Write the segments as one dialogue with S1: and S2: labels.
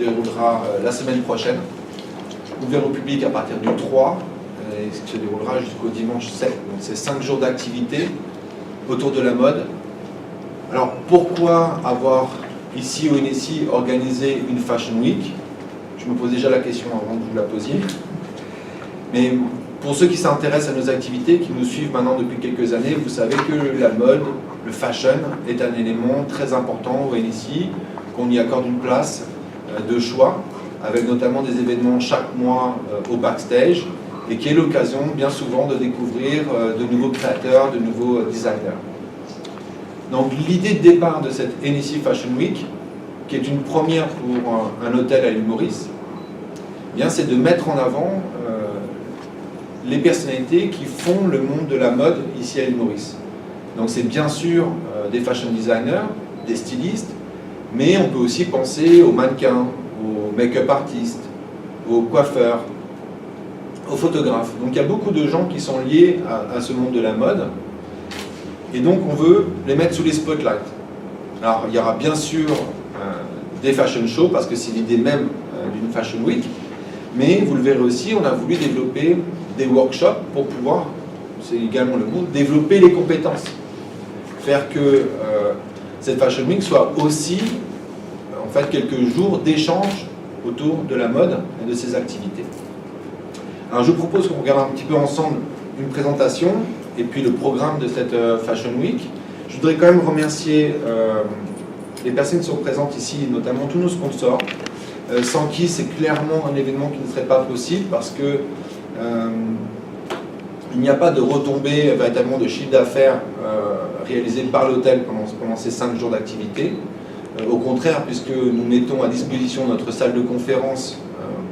S1: déroulera la semaine prochaine, ouvert au public à partir du 3, et qui se déroulera jusqu'au dimanche 7. Donc c'est 5 jours d'activité autour de la mode. Alors pourquoi avoir ici au NSI organisé une Fashion Week? Je me pose déjà la question avant que vous la posiez. Mais pour ceux qui s'intéressent à nos activités, qui nous suivent maintenant depuis quelques années, vous savez que la mode, le fashion, est un élément très important au NSI, qu'on y accorde une place de choix, avec notamment des événements chaque mois au backstage, et qui est l'occasion bien souvent de découvrir de nouveaux créateurs, de nouveaux designers. Donc l'idée de départ de cette NSI Fashion Week, qui est une première pour un hôtel à l'île Maurice, c'est de mettre en avant les personnalités qui font le monde de la mode ici à l'île Maurice. Donc c'est bien sûr des fashion designers, des stylistes, mais on peut aussi penser aux mannequins, aux make-up artistes, aux coiffeurs, aux photographes. Donc il y a beaucoup de gens qui sont liés à ce monde de la mode, et donc on veut les mettre sous les spotlights. Alors il y aura bien sûr des fashion shows, parce que c'est l'idée même d'une fashion week, mais vous le verrez aussi, on a voulu développer des workshops pour pouvoir, c'est également le mot, développer les compétences. Faire que cette Fashion Week soit aussi en fait quelques jours d'échange autour de la mode et de ses activités. Alors je vous propose qu'on regarde un petit peu ensemble une présentation et puis le programme de cette Fashion Week. Je voudrais quand même remercier les personnes qui sont présentes ici, notamment tous nos sponsors, sans qui c'est clairement un événement qui ne serait pas possible, parce que il n'y a pas de retombée véritablement de chiffre d'affaires réalisé par l'hôtel pendant ces 5 jours d'activité. Au contraire, puisque nous mettons à disposition notre salle de conférence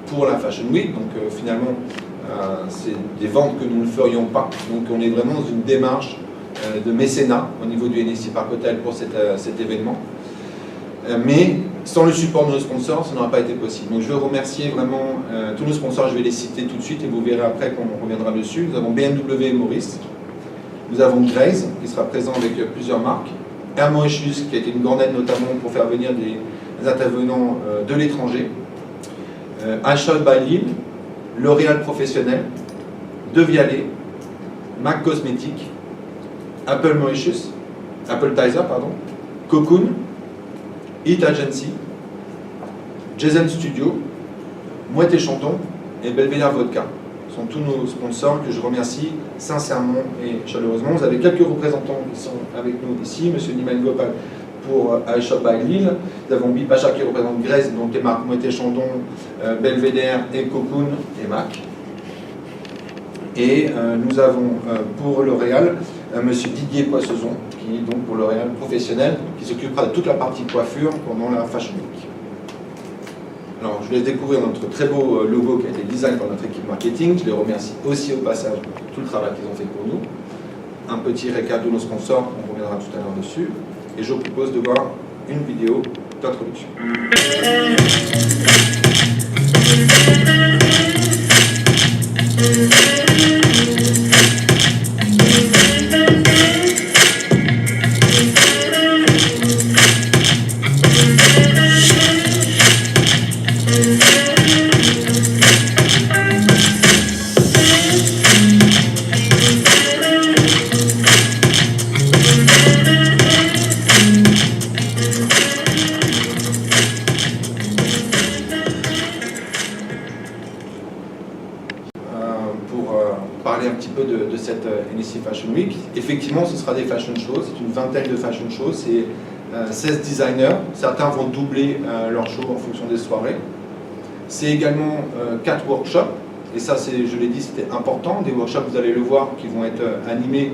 S1: pour la Fashion Week, donc finalement c'est des ventes que nous ne ferions pas. Donc on est vraiment dans une démarche de mécénat au niveau du NSI Parc Hôtel pour cet événement. Mais sans le support de nos sponsors, ça n'aurait pas été possible. Donc je veux remercier vraiment tous nos sponsors, je vais les citer tout de suite et vous verrez après qu'on reviendra dessus. Nous avons BMW et Maurice, nous avons Graze qui sera présent avec plusieurs marques, Air Mauritius qui a été une grande aide notamment pour faire venir des intervenants de l'étranger, iShop by Lille, L'Oréal Professionnel, De Vialet, MAC Cosmétiques, Apple Tizer, Cocoon, Hit Agency, Jason Studio, Mouette et Chanton et Belvedere Vodka. Ce sont tous nos sponsors que je remercie sincèrement et chaleureusement. Vous avez quelques représentants qui sont avec nous ici, M. Niman Gopal pour iShop by Lille, nous avons Bipacha qui représente Grèce, donc les marques Mouette et Chanton, Belvedere et Cocoon et MAC. Et nous avons pour L'Oréal M. Didier Poissezon, qui donc pour L'Oréal Professionnel, qui s'occupera de toute la partie coiffure pendant la Fashion Week. Alors, je vous laisse découvrir notre très beau logo qui a été design par notre équipe marketing. Je les remercie aussi au passage pour tout le travail qu'ils ont fait pour nous. Un petit récap de nos sponsors, on reviendra tout à l'heure dessus. Et je vous propose de voir une vidéo d'introduction. De cette NSI Fashion Week. Effectivement, ce sera des fashion shows, c'est une vingtaine de fashion shows, c'est 16 designers, certains vont doubler leurs shows en fonction des soirées. C'est également 4 workshops, et ça, je l'ai dit, c'était important, des workshops, vous allez le voir, qui vont être animés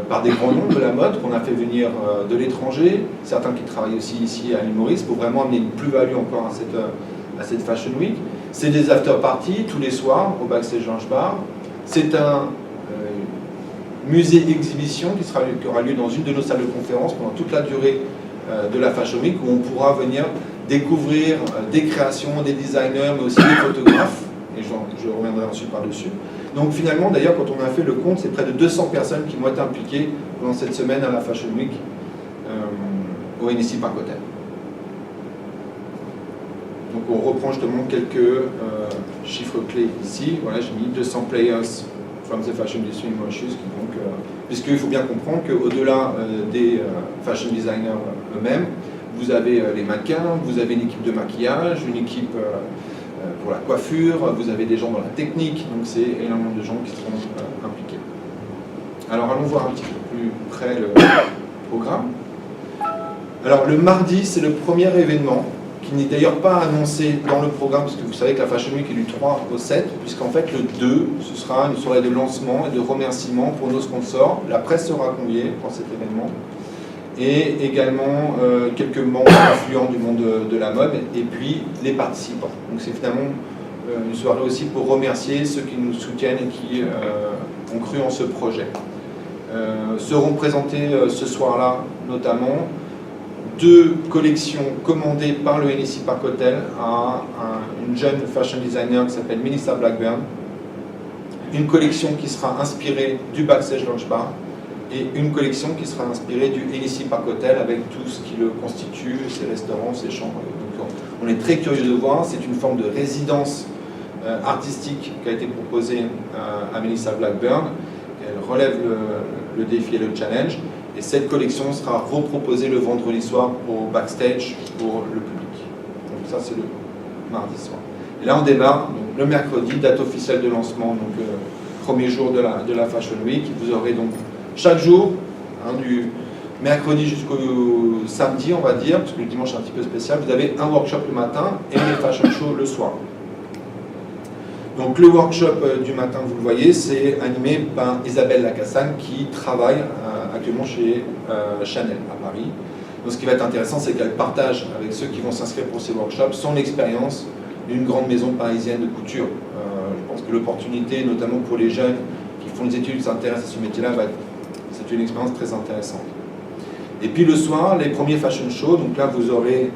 S1: par des grands noms de la mode, qu'on a fait venir de l'étranger, certains qui travaillent aussi ici à l'île Maurice, pour vraiment amener une plus-value encore à cette Fashion Week. C'est des after-parties tous les soirs au Backstage Lounge Bar. C'est un musée-exhibition qui aura lieu dans une de nos salles de conférence pendant toute la durée de la Fashion Week, où on pourra venir découvrir des créations, des designers, mais aussi des photographes, et je reviendrai ensuite par-dessus. Donc finalement, d'ailleurs, quand on a fait le compte, c'est près de 200 personnes qui vont être impliquées pendant cette semaine à la Fashion Week au NSI Parc Hôtel. Donc on reprend justement quelques chiffres clés ici. Voilà, j'ai mis 200 players from the fashion industry in Mauritius. Puisqu'il faut bien comprendre qu'au-delà des fashion designers eux-mêmes, vous avez les mannequins, vous avez une équipe de maquillage, une équipe pour la coiffure, vous avez des gens dans la technique, donc c'est énormément de gens qui seront impliqués. Alors allons voir un petit peu plus près le programme. Alors le mardi, c'est le premier événement, qui n'est d'ailleurs pas annoncé dans le programme, parce que vous savez que la Fashion Week est du 3 au 7, puisqu'en fait le 2, ce sera une soirée de lancement et de remerciement pour nos sponsors. La presse sera conviée pour cet événement. Et également quelques membres influents du monde de la mode, et puis les participants. Donc c'est finalement une soirée aussi pour remercier ceux qui nous soutiennent et qui ont cru en ce projet. Seront présentées ce soir-là notamment 2 collections commandées par le NEC Park Hotel à une jeune fashion designer qui s'appelle Melissa Blackburn. Une collection qui sera inspirée du Backstage Lounge Bar et une collection qui sera inspirée du NEC Park Hotel avec tout ce qui le constitue, ses restaurants, ses chambres. Donc, on est très curieux de voir, c'est une forme de résidence artistique qui a été proposée à Melissa Blackburn. Elle relève le défi et le challenge. Et cette collection sera reproposée le vendredi soir au backstage pour le public. Donc ça c'est le mardi soir. Et là on démarre donc, le mercredi, date officielle de lancement, donc premier jour de la Fashion Week. Vous aurez donc chaque jour, du mercredi jusqu'au samedi on va dire, parce que le dimanche est un petit peu spécial, vous avez un workshop le matin et les fashion shows le soir. Donc le workshop du matin, vous le voyez, c'est animé par Isabelle Lacassagne qui travaille actuellement chez Chanel à Paris. Donc ce qui va être intéressant, c'est qu'elle partage avec ceux qui vont s'inscrire pour ces workshops son expérience d'une grande maison parisienne de couture. Je pense que l'opportunité, notamment pour les jeunes qui font des études, s'intéressent à ce métier-là, c'est une expérience très intéressante. Et puis le soir, les premiers fashion shows, donc là vous aurez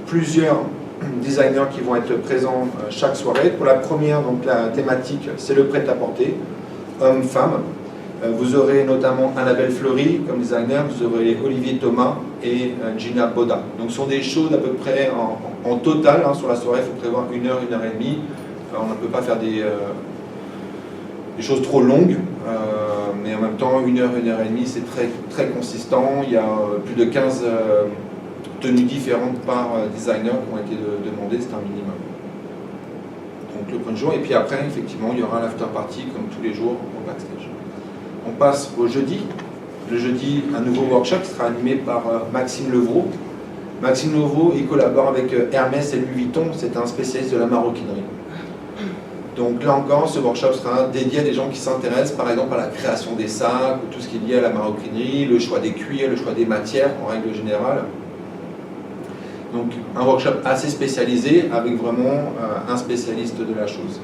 S1: plusieurs designers qui vont être présents chaque soirée. Pour la première, donc la thématique, c'est le prêt-à-porter, homme-femme. Vous aurez notamment Annabelle Fleury comme designer, vous aurez Olivier Thomas et Gina Boda. Donc ce sont des shows d'à peu près en total, sur la soirée, il faut prévoir 1 heure, 1 heure et demie. On ne peut pas faire des choses trop longues, mais en même temps 1 heure, 1 heure et demie, c'est très, très consistant. Il y a plus de 15 tenues différentes par designer qui ont été demandées, c'est un minimum. Donc le premier jour, et puis après, effectivement, il y aura l'after party comme tous les jours au backstage. On passe au jeudi. Le jeudi, un nouveau workshop qui sera animé par Maxime Levrault. Maxime Levrault, il collabore avec Hermès et Louis Vuitton, c'est un spécialiste de la maroquinerie. Donc là encore, ce workshop sera dédié à des gens qui s'intéressent par exemple à la création des sacs, tout ce qui est lié à la maroquinerie, le choix des cuirs, le choix des matières en règle générale. Donc un workshop assez spécialisé avec vraiment un spécialiste de la chose.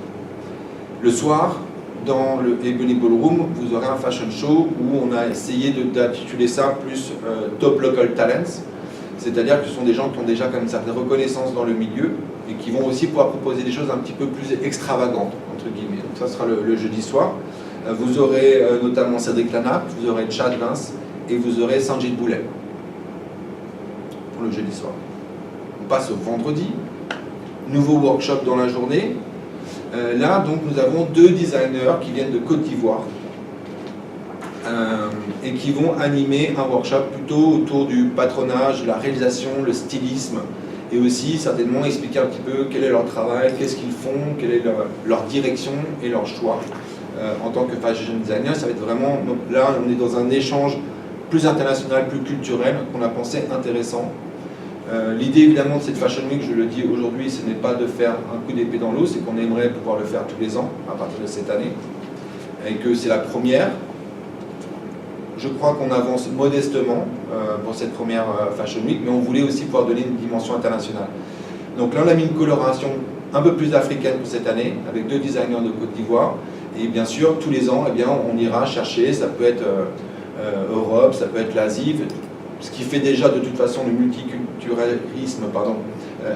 S1: Le soir, dans le Ebony Ballroom, vous aurez un fashion show où on a essayé d'intituler ça plus Top Local Talents, c'est-à-dire que ce sont des gens qui ont déjà quand même une certaine reconnaissance dans le milieu et qui vont aussi pouvoir proposer des choses un petit peu plus extravagantes, entre guillemets. Donc ça sera le jeudi soir. Vous aurez notamment Cédric Lana, vous aurez Chad Vince et vous aurez Sanjit Boulet pour le jeudi soir. On passe au vendredi, nouveau workshop dans la journée. Là, donc, nous avons 2 designers qui viennent de Côte d'Ivoire et qui vont animer un workshop plutôt autour du patronage, de la réalisation, le stylisme et aussi certainement expliquer un petit peu quel est leur travail, qu'est-ce qu'ils font, quelle est leur direction et leur choix en tant que fashion designer. Ça va être vraiment, là on est dans un échange plus international, plus culturel qu'on a pensé intéressant. L'idée évidemment de cette Fashion Week, je le dis aujourd'hui, ce n'est pas de faire un coup d'épée dans l'eau, c'est qu'on aimerait pouvoir le faire tous les ans à partir de cette année et que c'est la première. Je crois qu'on avance modestement pour cette première Fashion Week, mais on voulait aussi pouvoir donner une dimension internationale. Donc là on a mis une coloration un peu plus africaine pour cette année avec 2 designers de Côte d'Ivoire et bien sûr tous les ans on ira chercher, ça peut être Europe, ça peut être l'Asie. Ce qui fait déjà de toute façon le multiculturalisme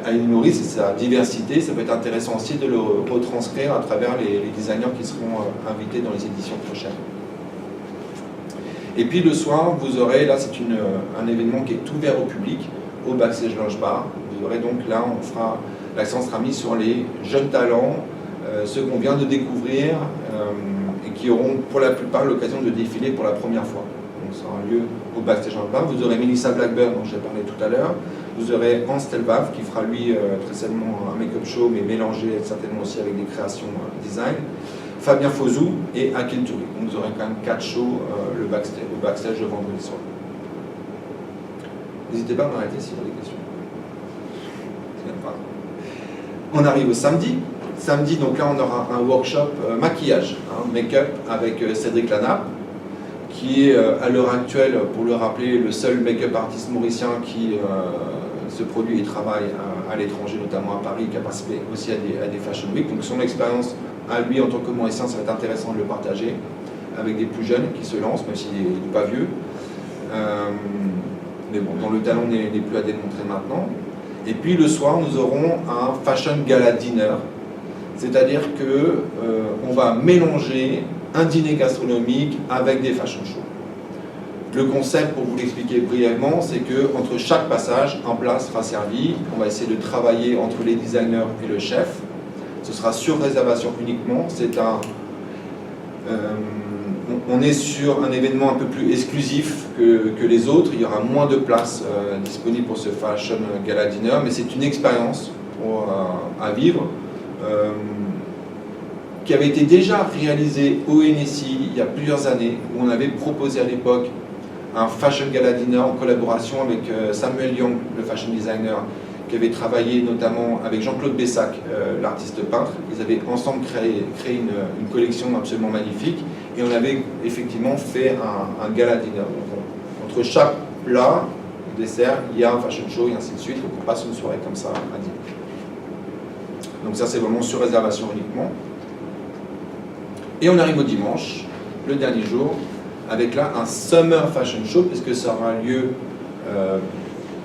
S1: à l'île Maurice, c'est sa diversité. Ça peut être intéressant aussi de le retranscrire à travers les designers qui seront invités dans les éditions prochaines. Et puis le soir, vous aurez, là c'est un événement qui est ouvert au public, au Backstage Lounge Bar. Vous aurez donc là, l'accent sera mis sur les jeunes talents, ceux qu'on vient de découvrir et qui auront pour la plupart l'occasion de défiler pour la première fois. Donc ça aura lieu au Backstage en bas. Vous aurez Melissa Blackburn, dont j'ai parlé tout à l'heure. Vous aurez Hans Telbaf, qui fera lui très certainement un make-up show, mais mélangé certainement aussi avec des créations design. Fabien Fozou et Akil Touri. Donc vous aurez quand même 4 shows au backstage le vendredi soir. N'hésitez pas à m'arrêter s'il y a des questions. On arrive au samedi. Samedi, donc là, on aura un workshop maquillage, make-up avec Cédric Lana, qui est à l'heure actuelle, pour le rappeler, le seul make-up artiste mauricien qui se produit et travaille à l'étranger, notamment à Paris, qui a participé aussi à des Fashion Week. Donc son expérience à lui en tant que mauricien, ça va être intéressant de le partager avec des plus jeunes qui se lancent, même s'il n'est pas vieux. Mais bon, dont le talent n'est plus à démontrer maintenant. Et puis le soir, nous aurons un Fashion Gala Dinner, c'est-à-dire qu'on va mélanger un dîner gastronomique avec des fashion shows. Le concept, pour vous l'expliquer brièvement, c'est qu'entre chaque passage, un plat sera servi. On va essayer de travailler entre les designers et le chef. Ce sera sur réservation uniquement. On est sur un événement un peu plus exclusif que les autres. Il y aura moins de places disponibles pour ce Fashion Gala Dinner, mais c'est une expérience à vivre qui avait été déjà réalisée au NSI il y a plusieurs années, où on avait proposé à l'époque un Fashion Gala Dinner en collaboration avec Samuel Young, le fashion designer, qui avait travaillé notamment avec Jean-Claude Bessac, l'artiste peintre. Ils avaient ensemble créé une collection absolument magnifique, et on avait effectivement fait un gala dinner. Donc, entre chaque plat, dessert, il y a un fashion show et ainsi de suite. Donc on passe une soirée comme ça à dîner. Donc ça, c'est vraiment sur réservation uniquement. Et on arrive au dimanche, le dernier jour, avec là un Summer Fashion Show, puisque ça aura lieu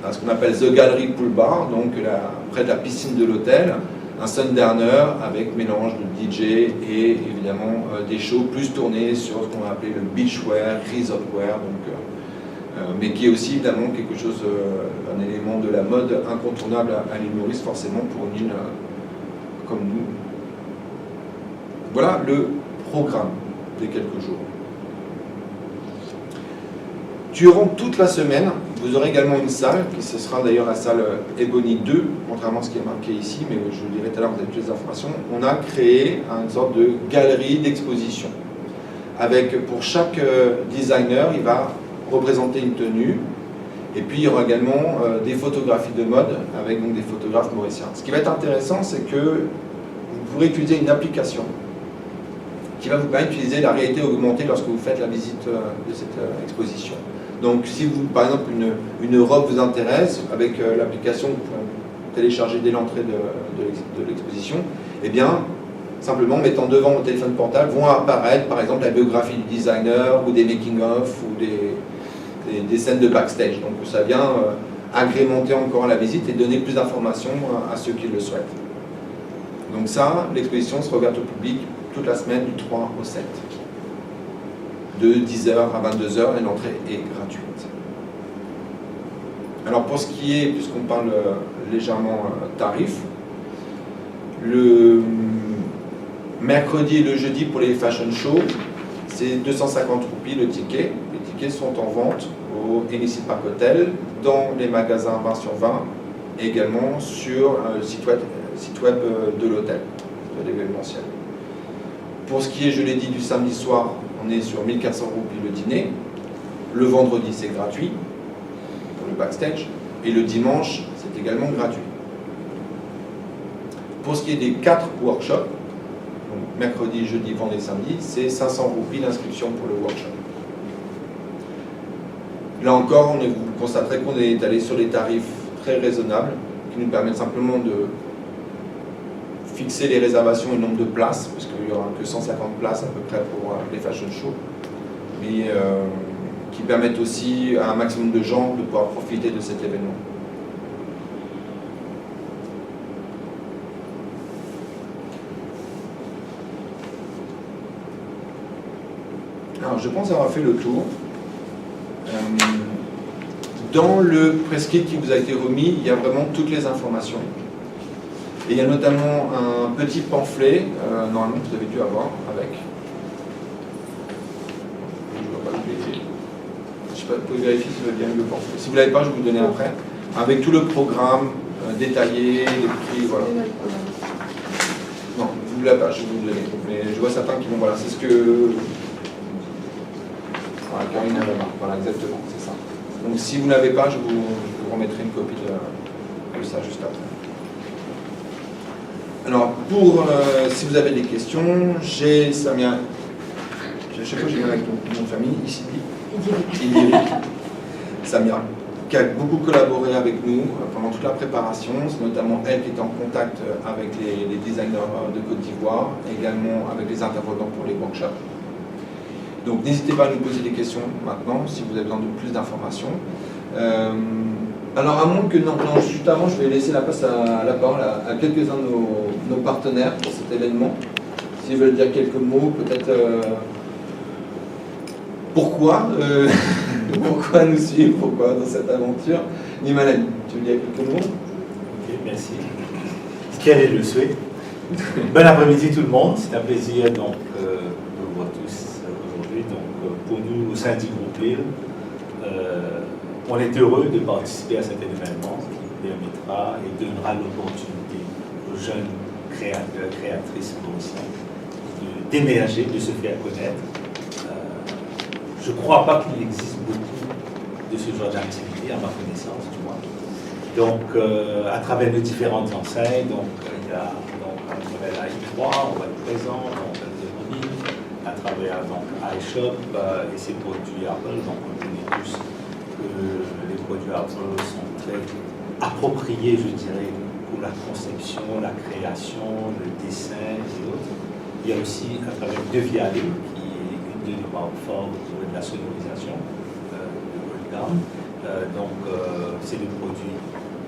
S1: à ce qu'on appelle The Gallery Pool Bar, donc près de la piscine de l'hôtel, un Sundowner avec mélange de DJ et évidemment des shows plus tournés sur ce qu'on va appeler le beachwear, resortwear, mais qui est aussi évidemment quelque chose, un élément de la mode incontournable à l'île Maurice, forcément pour une île comme nous. Voilà le programme des quelques jours. Durant toute la semaine, vous aurez également une salle, qui ce sera d'ailleurs la salle Ebony 2, contrairement à ce qui est marqué ici, mais je vous dirai tout à l'heure, vous avez toutes les informations. On a créé une sorte de galerie d'exposition, avec pour chaque designer, il va représenter une tenue, et puis il y aura également des photographies de mode, avec donc des photographes mauriciens. Ce qui va être intéressant, c'est que vous pourrez utiliser une application qui va vous permettre d'utiliser la réalité augmentée lorsque vous faites la visite de cette exposition. Donc si vous, par exemple une robe vous intéresse, avec l'application que vous pouvez télécharger dès l'entrée de l'exposition, eh bien simplement mettant devant votre téléphone portable vont apparaître par exemple la biographie du designer ou des making-of ou des scènes de backstage. Donc ça vient agrémenter encore la visite et donner plus d'informations à ceux qui le souhaitent. Donc ça, l'exposition sera ouverte au public toute la semaine du 3 au 7. De 10h à 22h, et l'entrée est gratuite. Alors pour ce qui est, puisqu'on parle légèrement tarif, le mercredi et le jeudi pour les fashion shows, c'est 250 roupies le ticket. Les tickets sont en vente au NSI Park Hotel, dans les magasins 20 sur 20, et également sur le site web de l'hôtel, de l'événementiel. Pour ce qui est, je l'ai dit, du samedi soir, on est sur 1400 roupies le dîner. Le vendredi, c'est gratuit pour le backstage. Et le dimanche, c'est également gratuit. Pour ce qui est des 4 workshops, donc mercredi, jeudi, vendredi, samedi, c'est 500 roupies l'inscription pour le workshop. Là encore, vous constaterez qu'on est allé sur des tarifs très raisonnables qui nous permettent simplement de fixer les réservations et le nombre de places, parce qu'il n'y aura que 150 places à peu près pour les fashion shows, mais qui permettent aussi à un maximum de gens de pouvoir profiter de cet événement. Alors je pense avoir fait le tour. dans le press kit qui vous a été remis, il y a vraiment toutes les informations. Et il y a notamment un petit pamphlet, normalement vous avez dû avoir avec. Je ne vois pas le papier. Je sais pas, vous pouvez vérifier si vous avez bien eu le pamphlet. Si vous ne l'avez pas, je vais vous le donner après. Avec tout le programme détaillé, les prix, voilà. Non, vous ne l'avez pas, je vais vous le donner. Mais je vois certains qui vont, voilà, c'est ce que... Voilà, Caroline avait marre. Voilà, exactement, c'est ça. Donc si vous ne l'avez pas, je vous remettrai une copie de ça juste après. Alors, si vous avez des questions, j'ai Samia, je sais pas, j'ai bien avec ton nom de famille, ici, Samia, qui a beaucoup collaboré avec nous pendant toute la préparation. C'est notamment elle qui est en contact avec les designers de Côte d'Ivoire, également avec les intervenants pour les workshops. Donc n'hésitez pas à nous poser des questions maintenant, si vous avez besoin de plus d'informations. Alors, à moins que, non, juste avant, je vais laisser la parole à quelques-uns de nos partenaires pour cet événement. S'ils veulent dire quelques mots, peut-être pourquoi nous suivre, pourquoi dans cette aventure. Nimalène, tu veux dire quelques mots?
S2: Ok, merci. Quel est le souhait? Bon après-midi tout le monde, c'est un plaisir donc, de vous voir tous aujourd'hui. Donc, pour nous, au sein du groupe Lille, on est heureux de participer à cet événement qui permettra et donnera l'opportunité aux jeunes créateurs, créatrices mauriciens d'émerger, de se faire connaître. Je ne crois pas qu'il existe beaucoup de ce genre d'activité, à ma connaissance, du moins. Donc, à travers nos différentes enseignes, donc, il y a à travers la I3, on va être présent, on va être mobile, à travers donc, iShop et ses produits Apple, donc on connaît tous que les produits Apple sont très appropriés, je dirais, pour la conception, la création, le dessin et autres. Il y a aussi à travers Devialet, qui est une de nos marques fortes de la sonorisation de haut de gamme. Donc, c'est des produits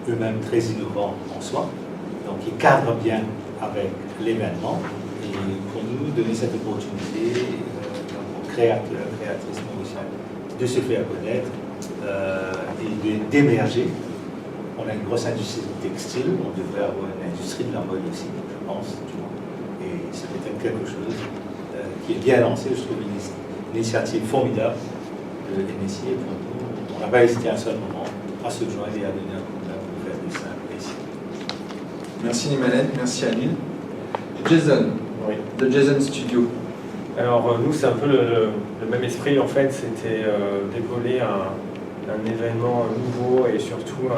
S2: eux-mêmes très innovants en soi, donc ils cadrent bien avec l'événement. Et pour nous, donner cette opportunité aux créateurs, créatrices mauriciennes de se faire connaître et d'émerger. On a une grosse industrie textile, on devrait avoir une industrie de la mode aussi, je pense, du moins. Et c'est peut-être quelque chose qui est bien lancé. Je trouve une initiative formidable de NSI. Et pour nous, on n'a pas hésité un seul moment à se joindre et à donner un coup de main pour faire des simples ici.
S1: Merci Nimalène, merci Anil. Jason,
S3: oui.
S1: de Jason Studio.
S3: Alors nous, c'est un peu le même esprit. En fait, c'était d'épauler un événement nouveau et surtout on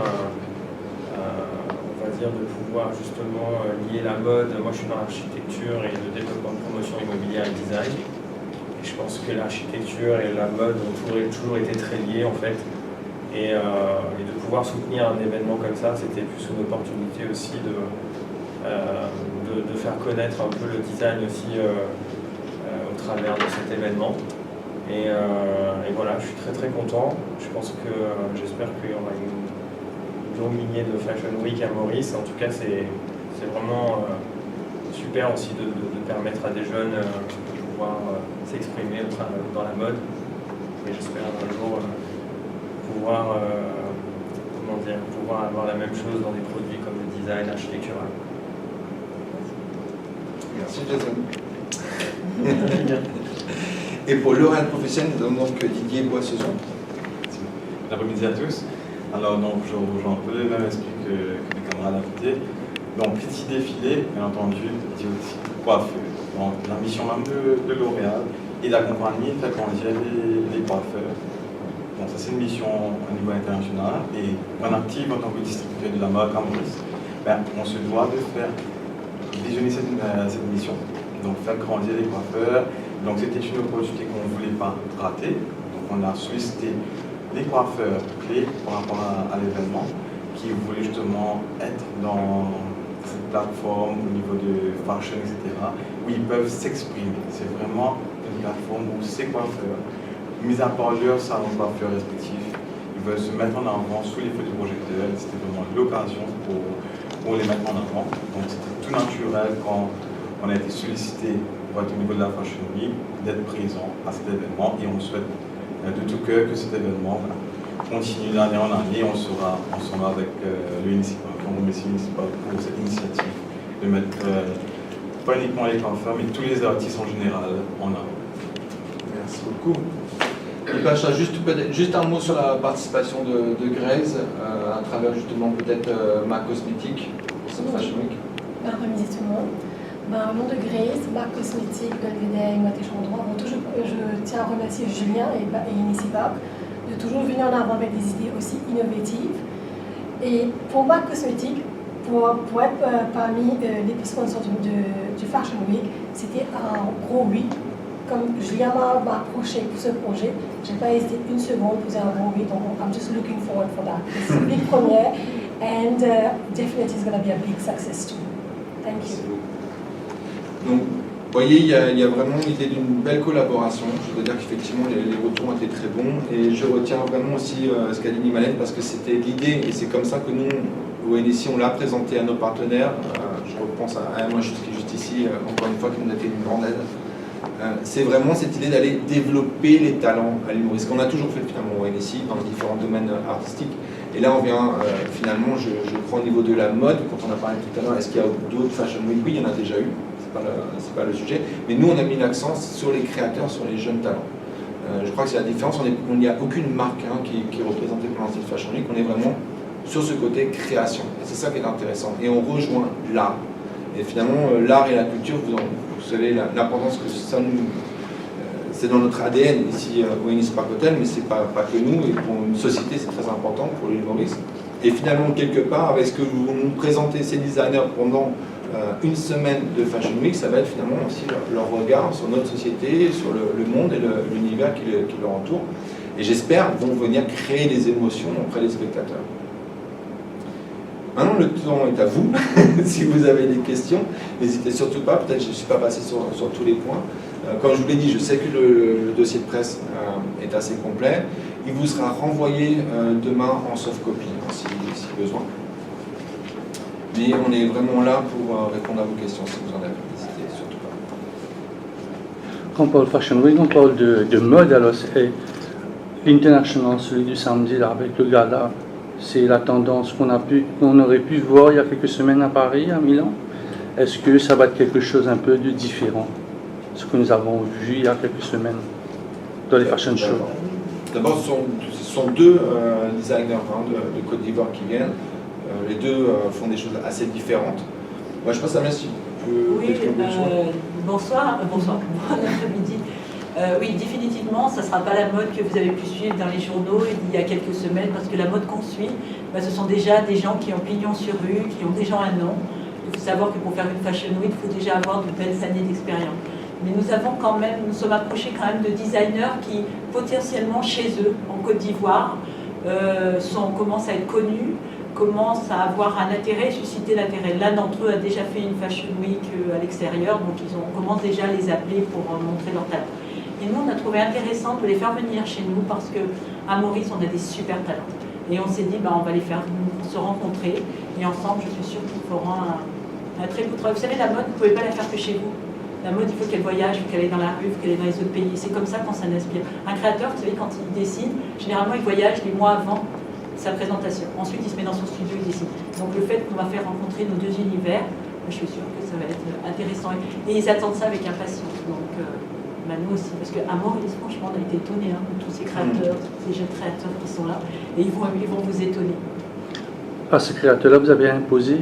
S3: va dire de pouvoir justement lier la mode. Moi, je suis dans l'architecture et le développement de promotion immobilière et design. Et je pense que l'architecture et la mode ont toujours été très liés en fait. Et de pouvoir soutenir un événement comme ça, c'était plus une opportunité aussi de faire connaître un peu le design aussi au travers de cet événement. Et voilà, je suis très très content. Je pense que j'espère qu'il y aura une longue lignée de Fashion Week à Maurice. En tout cas, c'est vraiment super aussi de permettre à des jeunes de pouvoir s'exprimer dans la mode. Et j'espère un jour pouvoir avoir la même chose dans des produits comme le design architectural.
S1: Merci Jason. Et pour l'oral professionnel, nous avons donc Didier Boissezon.
S4: Bon après-midi à tous. Alors donc je rejoins un peu le même esprit que mes camarades invités. Donc petit défilé, bien entendu, dit aussi coiffeur. Donc la mission même de L'Oréal est d'accompagner, faire grandir les coiffeurs. Donc ça c'est une mission au niveau international et on active en tant que distributeur de la marque à Maurice. On se doit de faire visionner cette mission, donc faire grandir les coiffeurs. Donc c'était une opportunité qu'on ne voulait pas rater. Donc on a sollicité les coiffeurs clés par rapport à l'événement qui voulaient justement être dans cette plateforme au niveau de fashion, etc. où ils peuvent s'exprimer. C'est vraiment une plateforme où ces coiffeurs, mis à part leur salon de coiffeur respectif, ils veulent se mettre en avant sous les feux du projecteur. C'était vraiment l'occasion pour les mettre en avant. Donc c'était tout naturel quand on a été sollicité pour être au niveau de la Fashion Week, d'être présent à cet événement et on souhaite de tout cœur que cet événement continue d'année en année. On sera ensemble avec l'UNICIPA, Congo municipal, pour cette initiative de mettre pas uniquement les parfums, mais tous les artistes en général en avant.
S1: Merci beaucoup. Et Pacha, juste un mot sur la participation de Grace à travers justement peut-être Ma Cosmétique pour cette Fashion Week.
S5: Bon après-midi tout le monde. Au nom de Grace, Ma Cosmétique, Belvedere et Moët & Chandon, je tiens à remercier Julien et Inicipac de toujours venir en avant avec des idées aussi innovatives. Et pour Ma Cosmétique, pour être parmi les sponsors du Fashion Week, c'était un gros oui. Comme Julien m'a approché pour ce projet, je n'ai pas hésité une seconde pour dire un gros oui, donc I'm just looking forward for that. C'est une big première, and definitely it's going to be a big success too. Thank you.
S1: Donc, vous voyez, il y a vraiment l'idée d'une belle collaboration. Je veux dire qu'effectivement, les retours ont été très bons. Et je retiens vraiment aussi ce qu'a dit Nimalène, parce que c'était l'idée, et c'est comme ça que nous, au NSI, on l'a présenté à nos partenaires. Je repense à Emma, qui est juste ici, encore une fois, qui nous a fait une grande aide. C'est vraiment cette idée d'aller développer les talents à l'humour. Ce qu'on a toujours fait finalement au NSI, dans les différents domaines artistiques. Et là, on vient finalement, je crois, au niveau de la mode, quand on a parlé tout à l'heure, est-ce qu'il y a d'autres Fashion Week? Oui, il y en a déjà eu. C'est pas le sujet, mais nous on a mis l'accent sur les créateurs, sur les jeunes talents. Je crois que c'est la différence, on n'y a aucune marque qui est représentée pendant cette Fashion Week, on est vraiment sur ce côté création, et c'est ça qui est intéressant, et on rejoint l'art. Et finalement, l'art et la culture, vous savez l'importance que ça nous... c'est dans notre ADN ici au Innispark Hotel, mais c'est pas que nous, et pour une société c'est très important, pour les humoristes. Et finalement, quelque part, avec ce que vous nous présentez, ces designers, pendant une semaine de Fashion Week, ça va être finalement aussi leur regard sur notre société, sur le monde et l'univers qui leur entoure. Et j'espère vont venir créer des émotions auprès des spectateurs. Maintenant, le temps est à vous. Si vous avez des questions, n'hésitez surtout pas. Peut-être que je ne suis pas passé sur tous les points. Comme je vous l'ai dit, je sais que le dossier de presse est assez complet. Il vous sera renvoyé demain en soft copy, si besoin. Mais on est vraiment là pour répondre à vos questions si vous en avez. N'hésitez surtout pas.
S6: Quand on parle Fashion Week, on parle de mode, alors c'est l'International, celui du samedi là, avec le gala. C'est la tendance qu'on aurait pu voir il y a quelques semaines à Paris, à Milan. Est-ce que ça va être quelque chose un peu de différent, ce que nous avons vu il y a quelques semaines dans les fashion shows?
S1: D'abord, ce sont deux designers de Côte d'Ivoire qui viennent. Les deux font des choses assez différentes. Moi, je pense à Messi.
S7: Oui, bonsoir, bon après-midi. Oui, définitivement, ça ne sera pas la mode que vous avez pu suivre dans les journaux il y a quelques semaines, parce que la mode qu'on suit, ce sont déjà des gens qui ont pignon sur rue, qui ont déjà un nom. Il faut savoir que pour faire une Fashion Week, il faut déjà avoir de belles années d'expérience. Mais nous sommes approchés quand même de designers qui, potentiellement chez eux, en Côte d'Ivoire, commencent à être connus, commencent à avoir un intérêt, susciter l'intérêt. L'un d'entre eux a déjà fait une Fashion Week à l'extérieur, donc on commence déjà à les appeler pour montrer leur talent. Et nous, on a trouvé intéressant de les faire venir chez nous parce qu'à Maurice, on a des super talents. Et on s'est dit, on va les faire se rencontrer. Et ensemble, je suis sûre qu'ils feront un très beau travail. Vous savez, la mode, vous ne pouvez pas la faire que chez vous. La mode, il faut qu'elle voyage, il faut qu'elle aille dans la rue, il faut qu'elle aille dans les autres pays. C'est comme ça qu'on s'en inspire. Un créateur, vous savez, quand il dessine, généralement, il voyage les mois avant sa présentation. Ensuite, il se met dans son studio, il dessine. Donc, le fait qu'on va faire rencontrer nos deux univers, je suis sûre que ça va être intéressant. Et ils attendent ça avec impatience. Donc, nous aussi, parce qu'à Maurice, franchement, on a été étonnés de tous ces créateurs, ces jeunes créateurs qui sont là, et ils vont vous étonner.
S6: À ces créateurs-là, vous avez imposé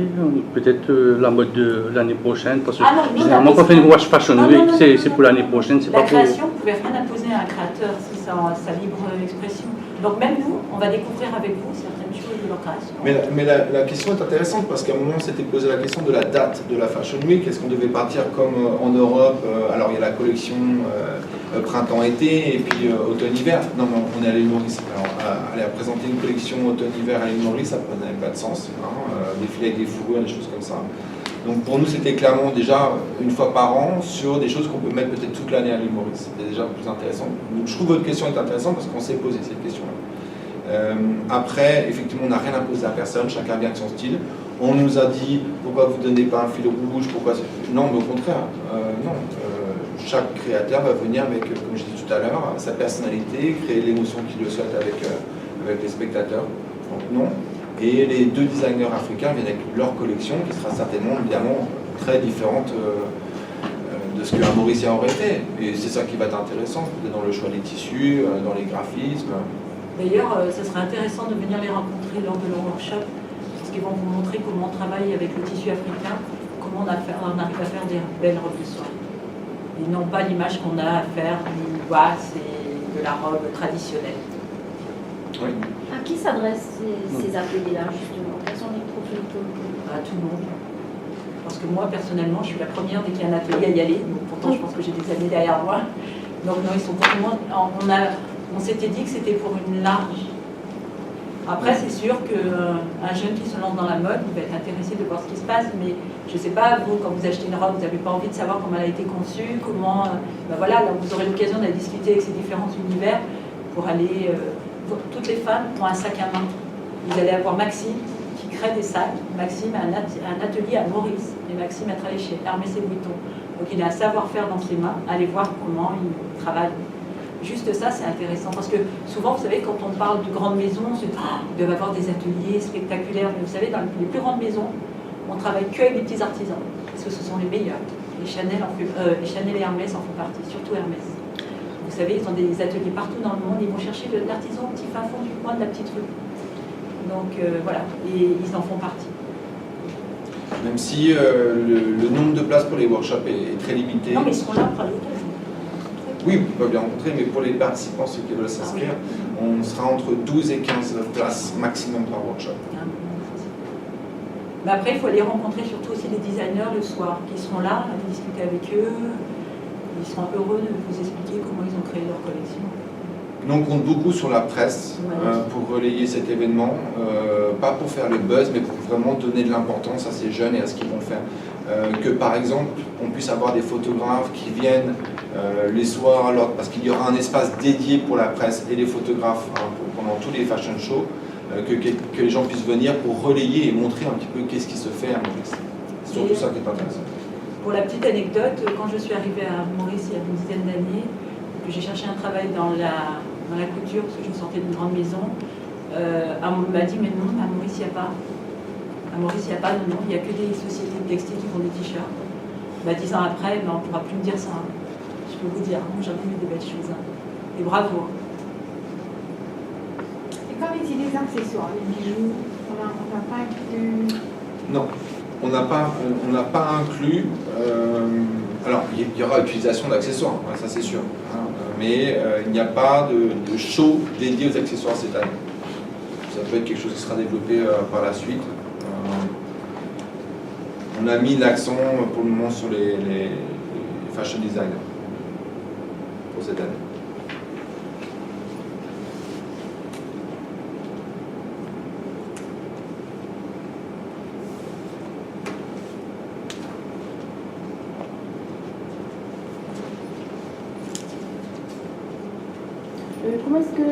S6: peut-être la mode de l'année prochaine, parce que
S7: généralement,
S6: quand on fait une Watch Fashion Week, c'est pour l'année prochaine, c'est pas pour...
S7: La création, vous ne pouvez rien imposer à un créateur, c'est sa libre expression. Donc même nous, on va découvrir avec vous certaines choses de leur création.
S1: Mais la question est intéressante parce qu'à un moment, on s'était posé la question de la date de la Fashion Week. Est-ce qu'on devait partir comme en Europe? Alors il y a la collection printemps-été et puis automne-hiver. Non, mais on est à l'île Maurice. Alors aller présenter une collection automne-hiver à l'île Maurice, ça n'avait pas de sens. Défiler avec des fourrures, des choses comme ça. Donc pour nous, c'était clairement déjà une fois par an sur des choses qu'on peut mettre peut-être toute l'année à l'île Maurice. C'était déjà plus intéressant. Donc je trouve que votre question est intéressante parce qu'on s'est posé cette question-là. Après, effectivement, on n'a rien imposé à personne, chacun vient avec son style. On nous a dit pourquoi vous ne donnez pas un fil rouge, pourquoi... Non, mais au contraire, non. Chaque créateur va venir avec, comme je disais tout à l'heure, sa personnalité, créer l'émotion qu'il le souhaite avec avec les spectateurs. Donc non. Et les 2 designers africains viennent avec leur collection, qui sera certainement, évidemment, très différente de ce qu'un Mauricien aurait fait. Et c'est ça qui va être intéressant, dans le choix des tissus, dans les graphismes.
S7: D'ailleurs, ce serait intéressant de venir les rencontrer lors de leur workshop, parce qu'ils vont vous montrer comment on travaille avec le tissu africain, comment on arrive à faire des belles robes de soie. Et non pas l'image qu'on a à faire du wass et de la robe traditionnelle.
S1: Oui.
S8: À qui s'adressent ces ateliers-là, justement? Quels sont les profils que
S7: À tout le monde. Parce que moi, personnellement, je suis la première dès qu'il y a un atelier à y aller. Donc, pourtant, je pense que j'ai des années derrière moi. Donc, non, ils sont pour tout le monde. On s'était dit que c'était pour une large. Après, c'est sûr qu'un jeune qui se lance dans la mode, il va être intéressé de voir ce qui se passe. Mais je ne sais pas, vous, quand vous achetez une robe, vous n'avez pas envie de savoir comment elle a été conçue, comment... ben voilà, là, vous aurez l'occasion d'aller discuter avec ces différents univers pour aller... toutes les femmes ont un sac à main. Vous allez avoir Maxime qui crée des sacs. Maxime a un atelier à Maurice. Et Maxime a travaillé chez Hermès et Vuitton. Donc il a un savoir-faire dans ses mains. Allez voir comment il travaille. Juste ça, c'est intéressant. Parce que souvent, vous savez, quand on parle de grandes maisons, on se dit ils doivent avoir des ateliers spectaculaires. Mais vous savez, dans les plus grandes maisons, on travaille que avec des petits artisans. Parce que ce sont les meilleurs. Les Chanel et Hermès en font partie, surtout Hermès. Vous savez, ils ont des ateliers partout dans le monde, ils vont chercher l'artisan au petit fin fond du coin de la petite rue. Donc voilà, et ils en font partie.
S1: Même si le nombre de places pour les workshops est très limité.
S7: Non, mais ils seront là pour l'occasion.
S1: Oui, on peut bien rencontrer, mais pour les participants, ceux qui veulent s'inscrire, on sera entre 12 et 15 places maximum par workshop.
S7: Mais après, il faut aller rencontrer surtout aussi les designers le soir, qui seront là, à discuter avec eux. Ils seront heureux de vous expliquer comment ils ont créé leur collection.
S1: Nous, on compte beaucoup sur la presse pour relayer cet événement, pas pour faire le buzz, mais pour vraiment donner de l'importance à ces jeunes et à ce qu'ils vont faire. Que par exemple, on puisse avoir des photographes qui viennent les soirs, parce qu'il y aura un espace dédié pour la presse et les photographes pendant tous les fashion shows, que les gens puissent venir pour relayer et montrer un petit peu qu'est-ce qui se fait à Maurice. C'est surtout ça qui est intéressant. Pour
S7: la petite anecdote, quand je suis arrivée à Maurice il y a une dizaine d'années, que j'ai cherché un travail dans la couture, parce que je me sortais d'une grande maison, on m'a dit mais non, à Maurice il n'y a pas. À Maurice il n'y a pas, non, il n'y a que des sociétés de textiles qui font des t-shirts. 10 ans après, on ne pourra plus me dire ça. Je peux vous dire, j'ai vu des belles choses. Et bravo.
S9: Et qu'en est-il des accessoires, les bijoux? On n'a pas inclus?
S1: Non, on n'a pas inclus. Alors, il y aura utilisation d'accessoires, ça c'est sûr. Mais il n'y a pas de show dédié aux accessoires cette année. Ça peut être quelque chose qui sera développé par la suite. On a mis l'accent pour le moment sur les fashion designers pour cette année.
S10: Comment est-ce que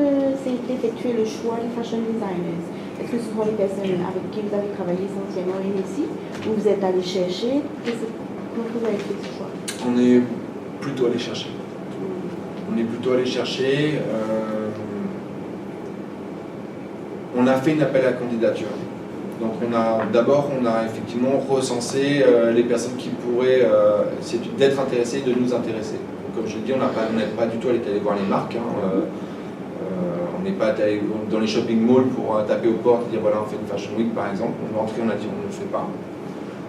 S10: s'est effectué le choix des fashion designers? Est-ce que ce sont les personnes avec qui vous avez travaillé essentiellement ici, ou vous êtes allé chercher? Comment vous avez fait ce choix?
S1: On est plutôt allé chercher. On est plutôt allé chercher. On a fait une appel à candidature. Donc d'abord on a effectivement recensé les personnes qui pourraient d'être intéressées et de nous intéresser. Donc, comme je l'ai dit, on n'est pas du tout allé voir les marques. On n'est pas allé dans les shopping malls pour taper aux portes et dire voilà on fait une fashion week par exemple. On est rentré, on a dit on ne le fait pas.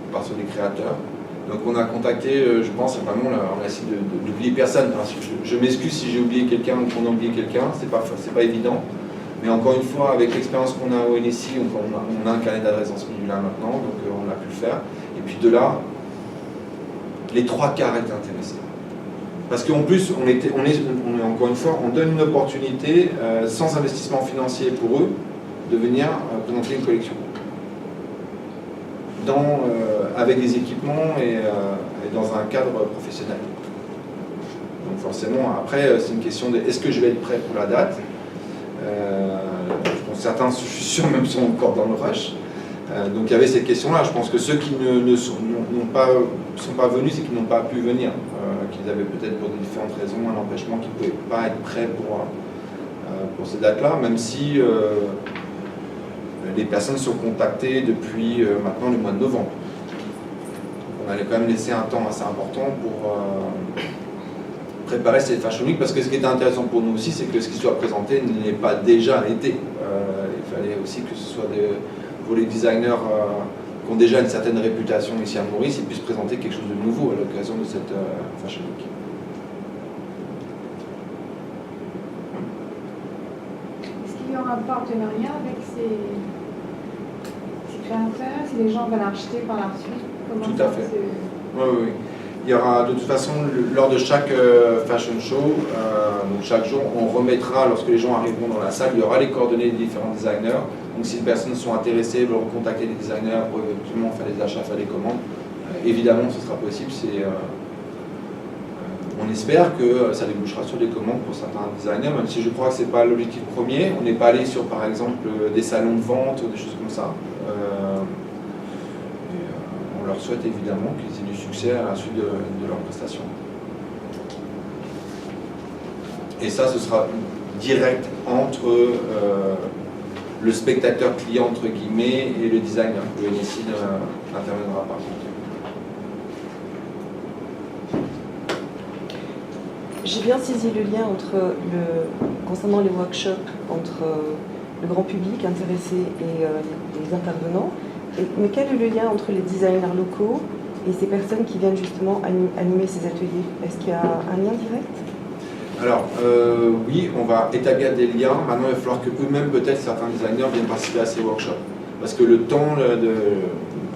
S1: On part sur des créateurs. Donc on a contacté, je pense vraiment, on a essayé d'oublier personne. Alors, je m'excuse si j'ai oublié quelqu'un ou qu'on a oublié quelqu'un, c'est pas évident. Mais encore une fois, avec l'expérience qu'on a au NSI, on a un carnet d'adresse dans ce milieu-là maintenant, donc on a pu le faire. Et puis de là, les 3 quarts étaient intéressés. Parce qu'en plus, encore une fois, on donne une opportunité sans investissement financier pour eux de venir présenter une collection. Avec des équipements et dans un cadre professionnel. Donc forcément, après, c'est une question de est-ce que je vais être prêt pour la date? Je pense certains, je suis sûr, même sont encore dans le rush. Donc il y avait cette question-là. Je pense que ceux qui ne sont pas venus, c'est qu'ils n'ont pas pu venir. Qu'ils avaient peut-être pour différentes raisons un empêchement, qu'ils ne pouvaient pas être prêts pour pour ces dates-là, même si les personnes sont contactées depuis maintenant le mois de novembre. On allait quand même laisser un temps assez important pour préparer cette Fashion Week, parce que ce qui était intéressant pour nous aussi, c'est que ce qui soit présenté n'est pas déjà été. Il fallait aussi que ce soit pour les designers qui ont déjà une certaine réputation ici à Maurice, ils puissent présenter quelque chose de nouveau à l'occasion de cette Fashion Week.
S9: Est-ce qu'il y aura un partenariat avec ces créateurs, si les gens veulent acheter par la suite? Comment
S1: Tout à fait. Oui. Il y aura de toute façon, lors de chaque fashion show, donc chaque jour, on remettra, lorsque les gens arriveront dans la salle, il y aura les coordonnées des différents designers. Donc si les personnes sont intéressées, veulent recontacter les designers pour éventuellement faire des achats, faire des commandes, évidemment ce sera possible. On espère que ça débouchera sur des commandes pour certains designers, même si je crois que ce n'est pas l'objectif premier. On n'est pas allé sur par exemple des salons de vente ou des choses comme ça. On leur souhaite évidemment qu'ils aient du succès à la suite de leurs prestations. Et ça, ce sera direct entre le spectateur client, entre guillemets, et le designer. Le NSI n'interviendra pas.
S11: J'ai bien saisi le lien concernant les workshops entre le grand public intéressé et les intervenants. Mais quel est le lien entre les designers locaux et ces personnes qui viennent justement animer ces ateliers? Est-ce qu'il y a un lien direct?
S1: Alors, oui, on va établir des liens. Maintenant, il va falloir que eux-mêmes, peut-être, certains designers viennent participer à ces workshops. Parce que le temps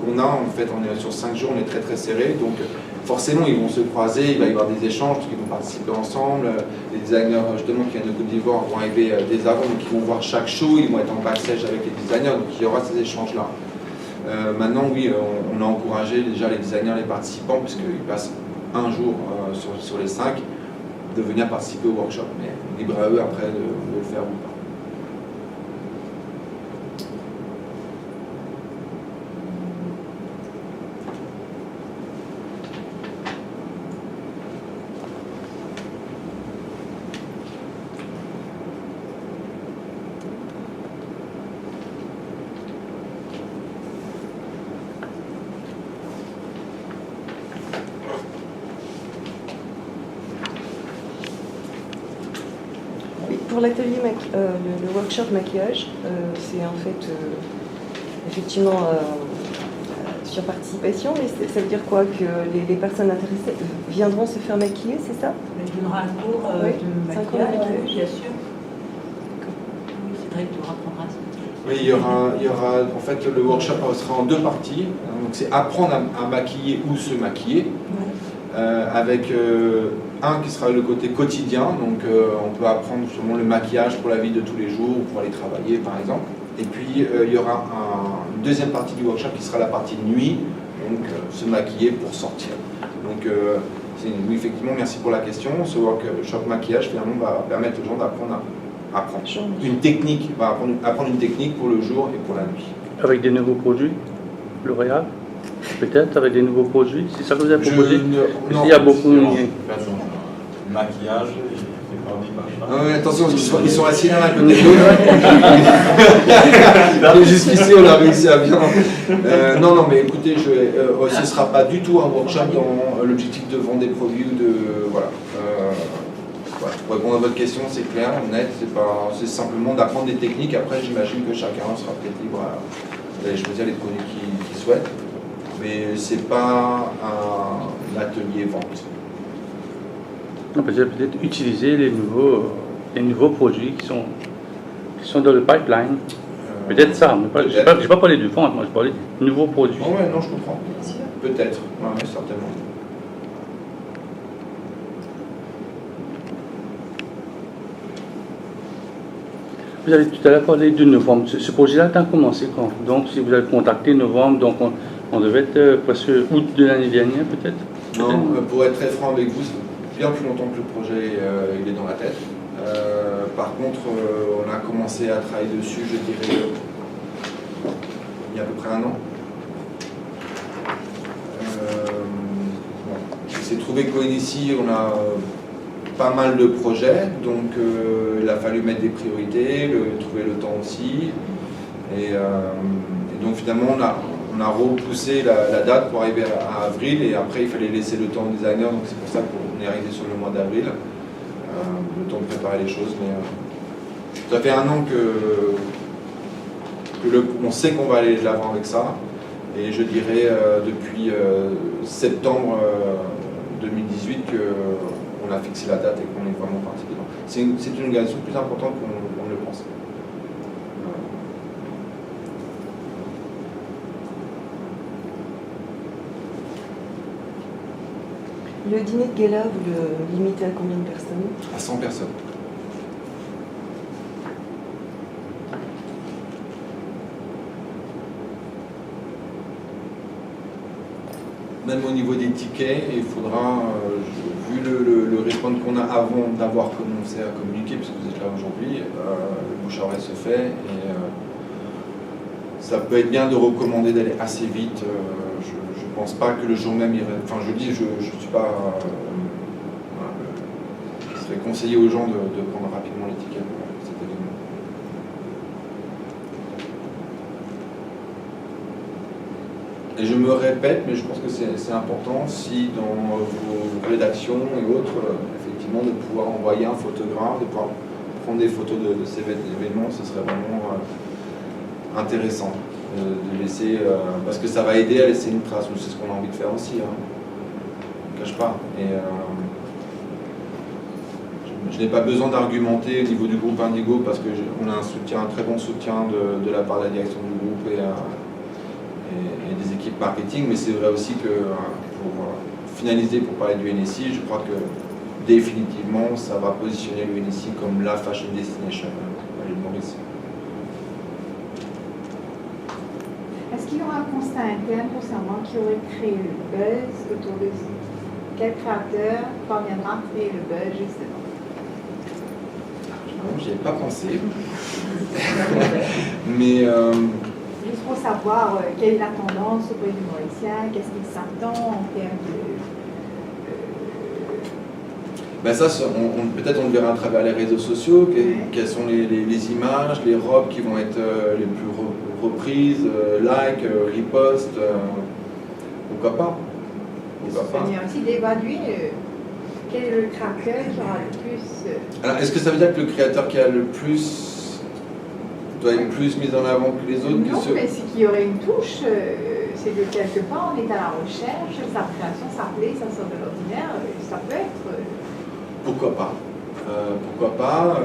S1: qu'on a, en fait, on est sur 5 jours, on est très très serré. Donc, forcément, ils vont se croiser, il va y avoir des échanges, parce qu'ils vont participer ensemble. Les designers, justement, qui viennent de Côte d'Ivoire vont arriver dès avant, donc ils vont voir chaque show, ils vont être en backstage avec les designers, donc il y aura ces échanges-là. Maintenant, oui, on a encouragé déjà les designers, les participants, puisqu'ils passent un jour sur les 5, de venir participer au workshop. Mais libre à eux après de le faire ou pas.
S11: Pour l'atelier, le workshop maquillage, c'est en fait effectivement sur participation, mais ça veut dire quoi? Que les personnes intéressées viendront se faire maquiller, c'est ça?
S7: Il y aura un cours de maquillage, bien sûr. Oui, c'est vrai que tu apprendras ça.
S1: Oui, il y aura en fait le workshop sera en 2 parties. Donc c'est apprendre à maquiller ou se maquiller. Avec un qui sera le côté quotidien, donc on peut apprendre justement le maquillage pour la vie de tous les jours ou pour aller travailler par exemple. Et puis il y aura une deuxième partie du workshop qui sera la partie nuit, donc se maquiller pour sortir. Donc oui, effectivement, merci pour la question. Ce workshop maquillage finalement va permettre aux gens d'apprendre à apprendre une technique, apprendre une technique pour le jour et pour la nuit.
S6: Avec des nouveaux produits, L'Oréal? Peut-être avec des nouveaux produits, c'est ça que vous avez proposé?
S1: Non,
S6: il y a beaucoup de
S4: maquillage,
S1: attention, ils sont assis l'un à côté de l'autre. Jusqu'ici, on a réussi à bien. Non, mais écoutez, ce ne sera pas du tout un workshop dans l'objectif de vendre des produits ou de. Voilà. Pour répondre à votre question, c'est clair, net, c'est simplement d'apprendre des techniques. Après, j'imagine que chacun sera peut-être libre d'aller choisir les produits qu'il souhaite. Mais ce n'est pas un atelier vente.
S6: On peut peut-être utiliser les nouveaux produits qui sont dans le pipeline. Peut-être ça, mais je n'ai pas parlé de vente, moi je parlais de nouveaux produits.
S1: Oh ouais, non, je comprends. Peut-être, ouais, certainement.
S6: Vous avez tout à l'heure parlé de novembre. Ce projet-là a commencé quand? Donc si vous avez contacté novembre, donc on devait être presque août de l'année dernière peut-être?
S1: Non, pour être très franc avec vous, bien plus longtemps que le projet il est dans la tête. Par contre, on a commencé à travailler dessus, je dirais, il y a à peu près 1 an. Il s'est trouvé qu'au NSI, on a pas mal de projets, donc il a fallu mettre des priorités, trouver le temps aussi. Et donc finalement, on a repoussé la date pour arriver à avril, et après il fallait laisser le temps aux designers, donc c'est pour ça qu'on est arrivé sur le mois d'avril, le temps de préparer les choses. Mais ça fait 1 an on sait qu'on va aller de l'avant avec ça, et je dirais depuis septembre 2018 qu'on a fixé la date et qu'on est vraiment parti dedans. C'est une organisation plus importante qu'on ne le pense.
S11: Le dîner de gala, vous le limitez à combien de personnes?
S1: À 100 personnes. Même au niveau des tickets, il faudra, vu le response qu'on a avant d'avoir commencé à communiquer, puisque vous êtes là aujourd'hui, le bouche à oreille se fait, et ça peut être bien de recommander d'aller assez vite. Je ne pense pas que le jour même, enfin je dis, je ne suis pas... il serait conseillé aux gens de prendre rapidement les tickets pour cet événement. Et je me répète, mais je pense que c'est important, si dans vos rédactions et autres, effectivement, de pouvoir envoyer un photographe, de pouvoir prendre des photos de ces événements, ce serait vraiment intéressant de laisser, parce que ça va aider à laisser une trace. C'est ce qu'on a envie de faire aussi, hein. On ne cache pas. Et, je n'ai pas besoin d'argumenter au niveau du groupe Indigo, parce qu'on a un très bon soutien de la part de la direction du groupe et des équipes marketing, mais c'est vrai aussi que pour finaliser, pour parler du NSI, je crois que définitivement ça va positionner le NSI comme la fashion destination à l'île Maurice.
S9: Est-ce qu'il y aura un constat interne pour savoir qui aurait créé le buzz autour de ça? Quel créateur parviendra à créer le buzz justement?
S1: J'y ai pas pensé. Mais
S9: juste pour savoir quelle est la tendance auprès du Mauricien, qu'est-ce qu'il s'attend en termes de...
S1: Ben ça, peut-être on le verra à travers les réseaux sociaux, quelles sont les images, les robes qui vont être les plus reprises, like, repost, pourquoi pas.
S9: Ça vient aussi d'évaluer quel est le créateur qui aura le plus...
S1: Alors, est-ce que ça veut dire que le créateur qui a le plus doit être plus mis en avant que les autres?
S9: Non, mais c'est qu'il y aurait une touche, c'est que quelque part on est à la recherche, sa création, ça plaît, ça sort de l'ordinaire, ça peut être...
S1: Pourquoi pas? Pourquoi pas?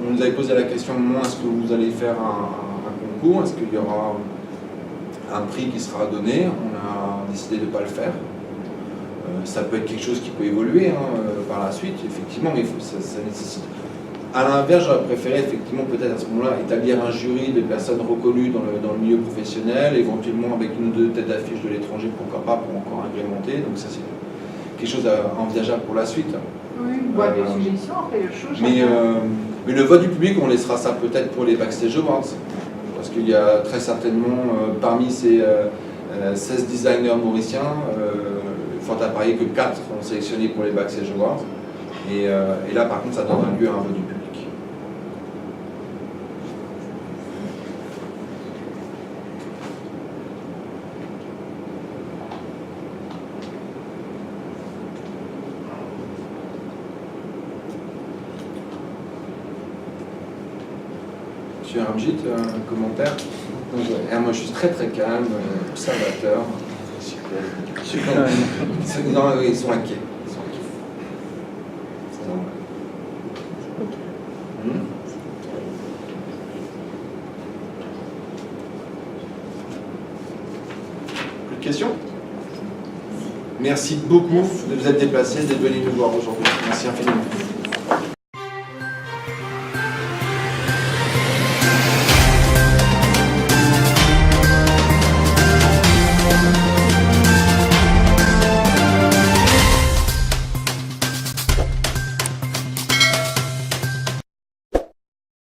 S1: On nous avait posé la question, est-ce que vous allez faire un concours? Est-ce qu'il y aura un prix qui sera donné? On a décidé de ne pas le faire. Ça peut être quelque chose qui peut évoluer par la suite, effectivement, mais ça nécessite. À l'inverse, j'aurais préféré effectivement peut-être à ce moment-là établir un jury de personnes reconnues dans le milieu professionnel, éventuellement avec une ou deux têtes d'affiche de l'étranger, pourquoi pas, pour encore agrémenter. Donc ça c'est quelque chose envisageable pour la suite.
S9: Oui, une boîte de suggestions, après le show.
S1: Mais le vote du public, on laissera ça peut-être pour les Backstage Awards, parce qu'il y a très certainement parmi ces 16 designers mauriciens, fort à parier que 4 sont sélectionnés pour les Backstage Awards. Et là, par contre, ça donne un lieu à un vote du public. Monsieur Ramjit, un commentaire? Moi, je suis très très calme, observateur. Super. Non, ils sont inquiets. Plus de questions? Merci beaucoup de vous être déplacés, d'être venus nous voir aujourd'hui. Merci infiniment.